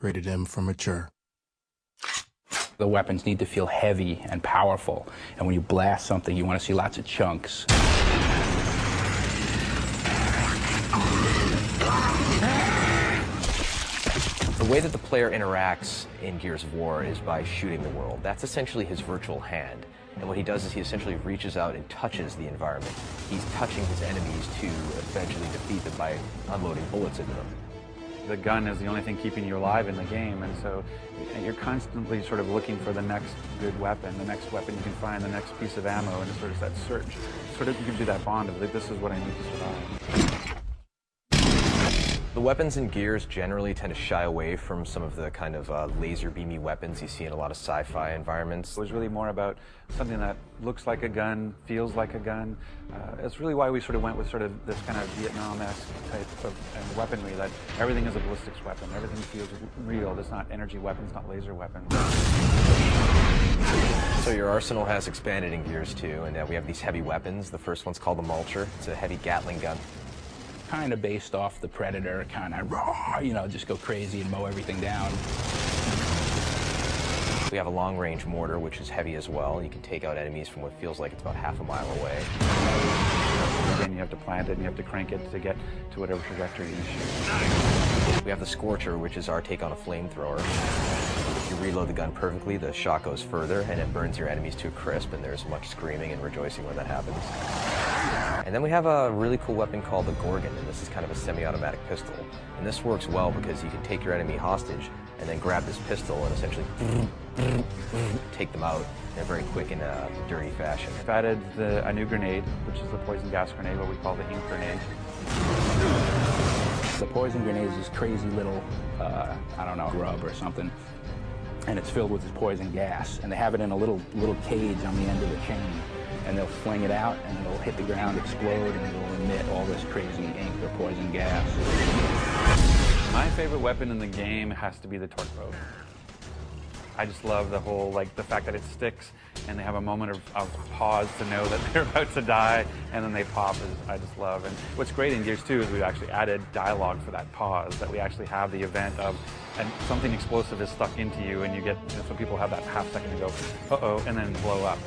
Rated M for mature. The weapons need to feel heavy and powerful, and when you blast something, you want to see lots of chunks. The way that the player interacts in Gears of War is by shooting the world. That's essentially his virtual hand. And what he does is he essentially reaches out and touches the environment. He's touching his enemies to eventually defeat them by unloading bullets into them. The gun is the only thing keeping you alive in the game, and so you're constantly sort of looking for the next good weapon, the next weapon you can find, the next piece of ammo, and it's sort of that search. Sort of gives you that bond of, like, this is what I need to survive. The weapons in Gears generally tend to shy away from some of the kind of laser beamy weapons you see in a lot of sci-fi environments. It was really more about something that looks like a gun, feels like a gun. It's really why we sort of went with sort of this kind of Vietnam-esque type of weaponry, that everything is a ballistics weapon, everything feels real. It's not energy weapons, not laser weapons. So your arsenal has expanded in Gears 2, and we have these heavy weapons. The first one's called the Mulcher. It's a heavy Gatling gun. Kind of based off the Predator, kind of raw, you know, just go crazy and mow everything down. We have a long-range mortar, which is heavy as well. You can take out enemies from what feels like it's about half a mile away. Again, you have to plant it and you have to crank it to get to whatever trajectory you shoot. We have the Scorcher, which is our take on a flamethrower. If you reload the gun perfectly, the shot goes further and it burns your enemies to a crisp, and there's much screaming and rejoicing when that happens. And then we have a really cool weapon called the Gorgon, and this is kind of a semi-automatic pistol. And this works well because you can take your enemy hostage and then grab this pistol and essentially take them out in a very quick and dirty fashion. We've added a new grenade, which is the poison gas grenade, what we call the ink grenade. The poison grenade is this crazy little, I don't know, grub or something, and it's filled with this poison gas, and they have it in a little cage on the end of the chain, and they'll fling it out, and it'll hit the ground, explode, and it'll emit all this crazy ink or poison gas. My favorite weapon in the game has to be the torque bow. I just love the whole, like, the fact that it sticks and they have a moment of pause to know that they're about to die, and then they pop. I just love. And what's great in Gears 2 is we've actually added dialogue for that pause, that we actually have the event of, and something explosive is stuck into you, and you get, so people have that half second to go, uh-oh, and then blow up.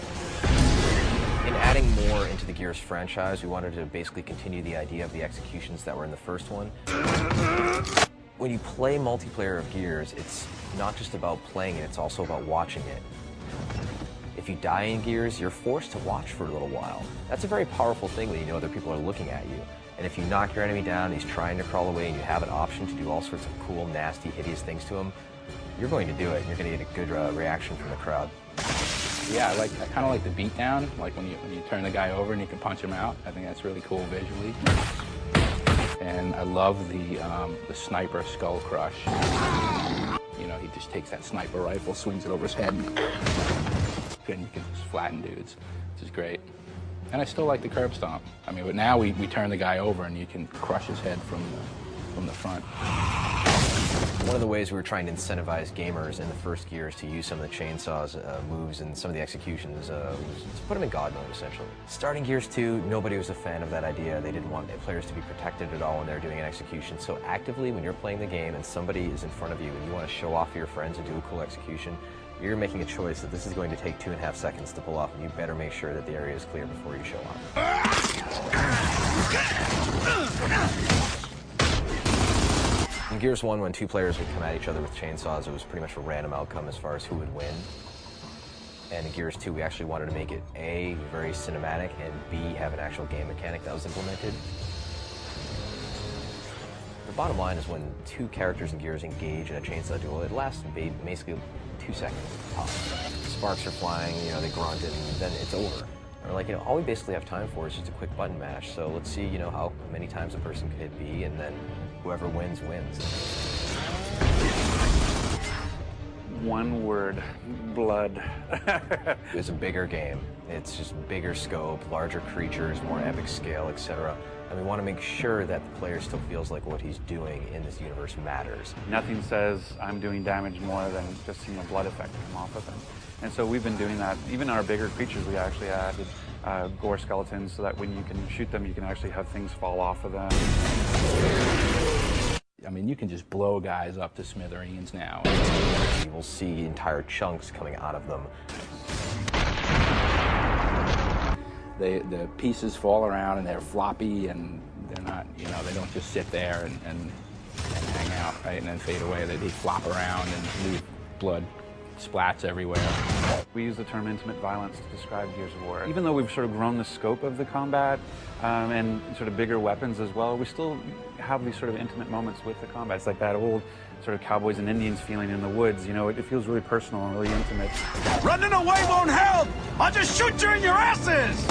In adding more into the Gears franchise, we wanted to basically continue the idea of the executions that were in the first one. When you play multiplayer of Gears, it's not just about playing it, it's also about watching it. If you die in Gears, you're forced to watch for a little while. That's a very powerful thing when you know other people are looking at you. And if you knock your enemy down, he's trying to crawl away, and you have an option to do all sorts of cool, nasty, hideous things to him, you're going to do it, and you're going to get a good reaction from the crowd. Yeah, I kind of like the beatdown, like when you turn the guy over and you can punch him out. I think that's really cool visually. And I love the sniper skull crush. You know, he just takes that sniper rifle, swings it over his head, and you can just flatten dudes, which is great. And I still like the curb stomp. I mean, but now we turn the guy over and you can crush his head from the front. One of the ways we were trying to incentivize gamers in the first Gears to use some of the chainsaws moves and some of the executions was to put them in God mode, essentially. Starting Gears 2, nobody was a fan of that idea. They didn't want players to be protected at all when they're doing an execution. So actively, when you're playing the game and somebody is in front of you and you want to show off to your friends and do a cool execution, you're making a choice that this is going to take 2.5 seconds to pull off, and you better make sure that the area is clear before you show off. In Gears 1, when two players would come at each other with chainsaws, it was pretty much a random outcome as far as who would win. And in Gears 2, we actually wanted to make it A, very cinematic, and B, have an actual game mechanic that was implemented. The bottom line is when two characters in Gears engage in a chainsaw duel, it lasts basically 2 seconds tops. Sparks are flying, you know, they grunt, and then it's over. Or like, you know, all we basically have time for is just a quick button mash. So let's see, you know, how many times a person can hit B, and then whoever wins, wins. One word, blood. It's a bigger game. It's just bigger scope, larger creatures, more epic scale, etc. And we want to make sure that the player still feels like what he's doing in this universe matters. Nothing says I'm doing damage more than just seeing a blood effect come off of them. And so we've been doing that. Even our bigger creatures, we actually added gore skeletons so that when you can shoot them, you can actually have things fall off of them. I mean, you can just blow guys up to smithereens now. You will see entire chunks coming out of them. The pieces fall around and they're floppy and they're not, you know, they don't just sit there and hang out, right, and then fade away. They flop around and leave blood splats everywhere. We use the term intimate violence to describe Gears of War. Even though we've sort of grown the scope of the combat and sort of bigger weapons as well, we still have these sort of intimate moments with the combat. It's like that old sort of cowboys and Indians feeling in the woods, you know, it feels really personal and really intimate. Running away won't help! I'll just shoot you in your asses!